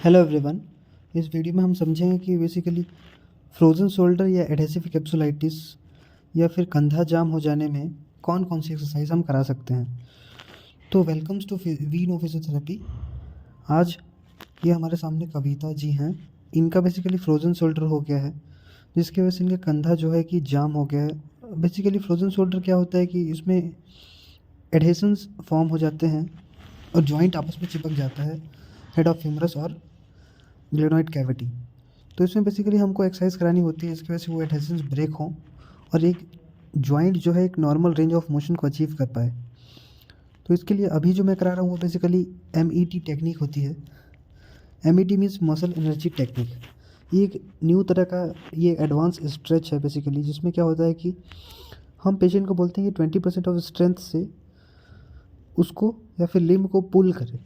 Hello everyone. इस video में हम समझेंगे कि बेसिकली फ्रोज़न शोल्डर या एडहेसिव कैप्सुलाइटिस या फिर कंधा जाम हो जाने में कौन कौन सी एक्सरसाइज हम करा सकते हैं। तो welcomes to we know physiotherapy. आज ये हमारे सामने कविता जी हैं। इनका बेसिकली फ्रोज़न शोल्डर हो गया है, जिसकी वजह से इनका कंधा जो है कि जाम हो गया है। बेसिकली फ्रोज़न शोल्डर क्या होता है कि इसमें एडहेशंस फॉर्म हो जाते हैं और जॉइंट आपस में चिपक जाता है, हेड ऑफ ह्यूमरस और ग्लेनोइड कैविटी। तो इसमें बेसिकली हमको एक्सरसाइज करानी होती है, इसकी वजह से वो एडहेशंस ब्रेक हों और एक जॉइंट जो है एक नॉर्मल रेंज ऑफ मोशन को अचीव कर पाए। तो इसके लिए अभी जो मैं करा रहा हूँ वो बेसिकली MET टेक्निक होती है। MET means muscle energy technique. ये एक न्यू तरह का ये एडवांस स्ट्रेच है बेसिकली, जिसमें क्या होता है कि हम पेशेंट को बोलते हैं कि 20% ऑफ स्ट्रेंथ से उसको या फिर लिम्ब को पुल करें।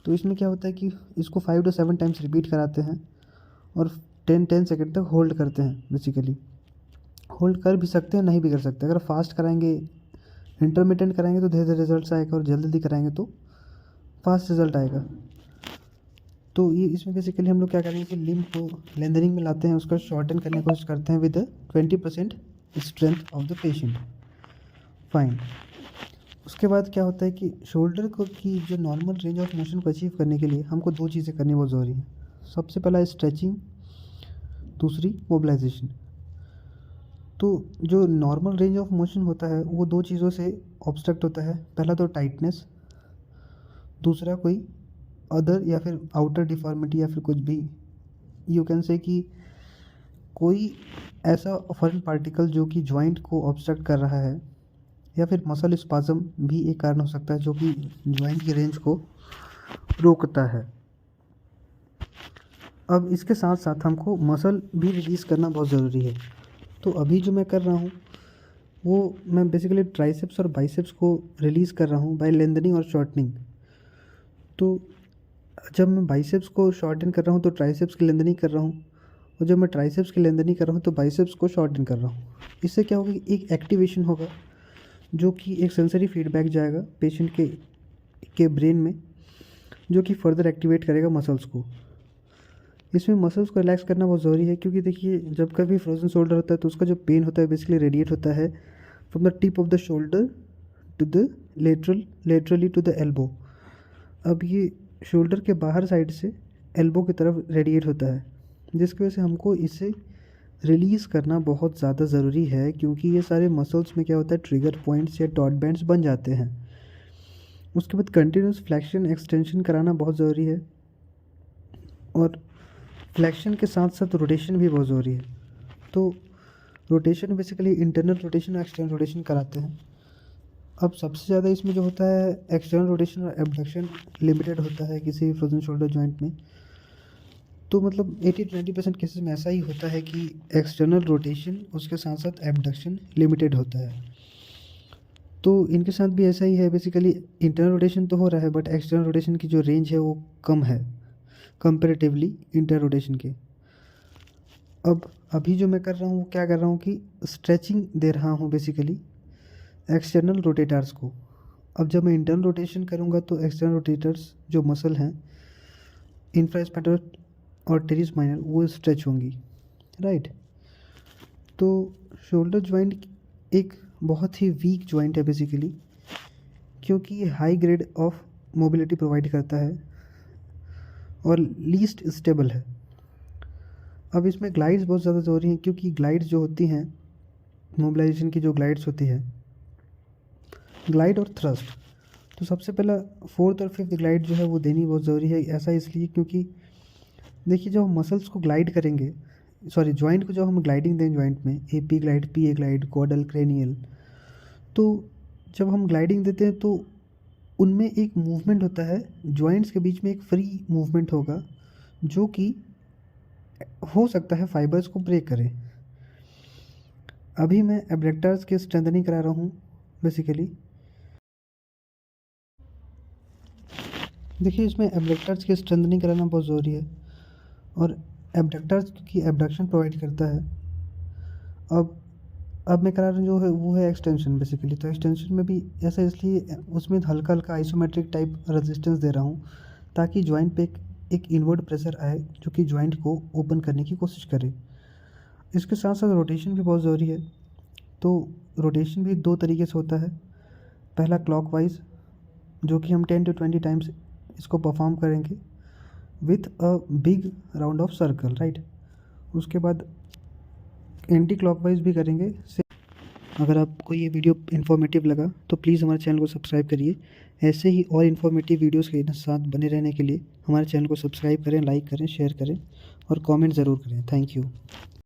तो इसमें क्या होता है कि इसको 5 to 7 टाइम्स रिपीट कराते हैं और 10 सेकेंड तक होल्ड करते हैं। बेसिकली होल्ड कर भी सकते हैं, नहीं भी कर सकते। अगर फास्ट कराएंगे, इंटरमिटेंट कराएंगे तो धीरे धीरे रिजल्ट आएगा, और जल्दी जल्दी कराएंगे तो फास्ट रिजल्ट आएगा। तो ये इसमें बेसिकली हम लोग क्या करेंगे कि लिम्ब को लेंथनिंग में लाते हैं, उसका शॉर्टन करने की कोशिश करते हैं with 20% strength of the patient. Fine. उसके बाद क्या होता है कि शोल्डर को की जो नॉर्मल रेंज ऑफ मोशन को अचीव करने के लिए हमको दो चीज़ें करनी बहुत ज़रूरी है। सबसे पहला स्ट्रेचिंग, दूसरी मोबिलाइजेशन। तो जो नॉर्मल रेंज ऑफ मोशन होता है वो दो चीज़ों से ऑब्स्ट्रक्ट होता है। पहला तो टाइटनेस, दूसरा कोई अदर या फिर आउटर डिफॉर्मिटी या फिर कुछ भी यू कैन से कि कोई ऐसा फॉरेन पार्टिकल जो कि जॉइंट को ऑब्स्ट्रक्ट कर रहा है, या फिर मसल स्पाज्म भी एक कारण हो सकता है जो कि जॉइंट की रेंज को रोकता है। अब इसके साथ साथ हमको मसल भी रिलीज़ करना बहुत ज़रूरी है। तो अभी जो मैं कर रहा हूँ वो मैं बेसिकली ट्राइसेप्स और बाइसेप्स को रिलीज़ कर रहा हूँ बाय लेंथनिंग और शॉर्टनिंग। तो जब मैं बाइसेप्स को शॉर्टन कर रहा हूँ तो ट्राइसेप्स की लेंथनिंग कर रहा हूँ, और जब मैं ट्राइसेप्स की लेंथनिंग कर रहा हूँ तो बाइसेप्स को शॉर्टन कर रहा हूँ। इससे क्या होगा कि एक एक्टिवेशन होगा, जो कि एक सेंसरी फीडबैक जाएगा पेशेंट के ब्रेन में, जो कि फर्दर एक्टिवेट करेगा मसल्स को। इसमें मसल्स को रिलैक्स करना बहुत ज़रूरी है, क्योंकि देखिए जब कभी फ्रोजन शोल्डर होता है तो उसका जो पेन होता है बेसिकली रेडिएट होता है from the tip of the shoulder to the laterally to the elbow. अब ये शोल्डर के बाहर साइड से एल्बो की तरफ रेडिएट होता है, जिसकी वजह से हमको इसे रिलीज़ करना बहुत ज़्यादा ज़रूरी है, क्योंकि ये सारे मसल्स में क्या होता है ट्रिगर पॉइंट्स या डॉट बैंड्स बन जाते हैं। उसके बाद कंटिन्यूस फ्लेक्शन एक्सटेंशन कराना बहुत ज़रूरी है, और फ्लेक्शन के साथ साथ रोटेशन भी बहुत ज़रूरी है। तो रोटेशन बेसिकली इंटरनल रोटेशन और एक्सटर्नल रोटेशन कराते हैं। अब सबसे ज़्यादा इसमें जो होता है एक्सटर्नल रोटेशन और एबडक्शन लिमिटेड होता है किसी भी फ्रोजन शोल्डर जॉइंट में। तो मतलब 80-20% केसेस में ऐसा ही होता है कि एक्सटर्नल रोटेशन उसके साथ साथ एबडक्शन लिमिटेड होता है। तो इनके साथ भी ऐसा ही है, बेसिकली इंटरनल रोटेशन तो हो रहा है बट एक्सटर्नल रोटेशन की जो रेंज है वो कम है कंपेरेटिवली इंटरनल रोटेशन के। अब अभी जो मैं कर रहा हूँ वो क्या कर रहा हूँ कि स्ट्रेचिंग दे रहा हूँ बेसिकली एक्सटर्नल रोटेटर्स को। अब जब मैं इंटरनल रोटेशन करूँगा तो एक्सटर्नल रोटेटर्स जो मसल हैं इंफ्रास्पाइनल और टेरिस माइनर वो स्ट्रेच होंगी, राइट। तो शोल्डर जॉइंट एक बहुत ही वीक जॉइंट है बेसिकली, क्योंकि ये high grade of mobility provide करता है और लीस्ट स्टेबल है। अब इसमें ग्लाइड्स बहुत ज़्यादा ज़रूरी हैं, क्योंकि ग्लाइड्स जो होती हैं मोबिलाइजेशन की, जो ग्लाइड्स होती है ग्लाइड और थ्रस्ट, तो सबसे पहला फोर्थ और फिफ्थ ग्लाइड जो है वो देनी बहुत ज़रूरी है। ऐसा इसलिए क्योंकि देखिए जब हम मसल्स को ग्लाइड करेंगे, सॉरी जॉइंट को जब हम ग्लाइडिंग देंगे जॉइंट में AP glide, PA glide, caudal, cranial, तो जब हम ग्लाइडिंग देते हैं तो उनमें एक मूवमेंट होता है, जॉइंट्स के बीच में एक फ्री मूवमेंट होगा जो कि हो सकता है फाइबर्स को ब्रेक करे। अभी मैं एब्डक्टर्स के स्ट्रेंथनिंग करा रहा हूँ बेसिकली। देखिए इसमें एब्डक्टर्स की स्ट्रेंथनिंग कराना बहुत ज़रूरी है, और एब्डक्टर्स की एब्डक्शन प्रोवाइड करता है। अब मैं करा रहा हूँ जो है वो है एक्सटेंशन बेसिकली। तो एक्सटेंशन में भी ऐसा इसलिए उसमें हल्का हल्का आइसोमेट्रिक टाइप रेजिस्टेंस दे रहा हूँ, ताकि जॉइंट पे एक एक इनवर्ड प्रेशर आए जो कि जॉइंट को ओपन करने की कोशिश करे। इसके साथ साथ रोटेशन भी बहुत ज़रूरी है। तो रोटेशन भी 2 तरीके से होता है। पहला क्लॉकवाइज, जो कि हम 10 to 20 टाइम्स इसको परफॉर्म करेंगे with a big round of circle, right. उसके बाद एंटी क्लॉकवाइज भी करेंगे। अगर आपको ये वीडियो इन्फॉर्मेटिव लगा तो प्लीज़ हमारे चैनल को सब्सक्राइब करिए। ऐसे ही और इन्फॉर्मेटिव वीडियोस के साथ बने रहने के लिए हमारे चैनल को सब्सक्राइब करें, लाइक करें, शेयर करें और कमेंट ज़रूर करें। Thank you.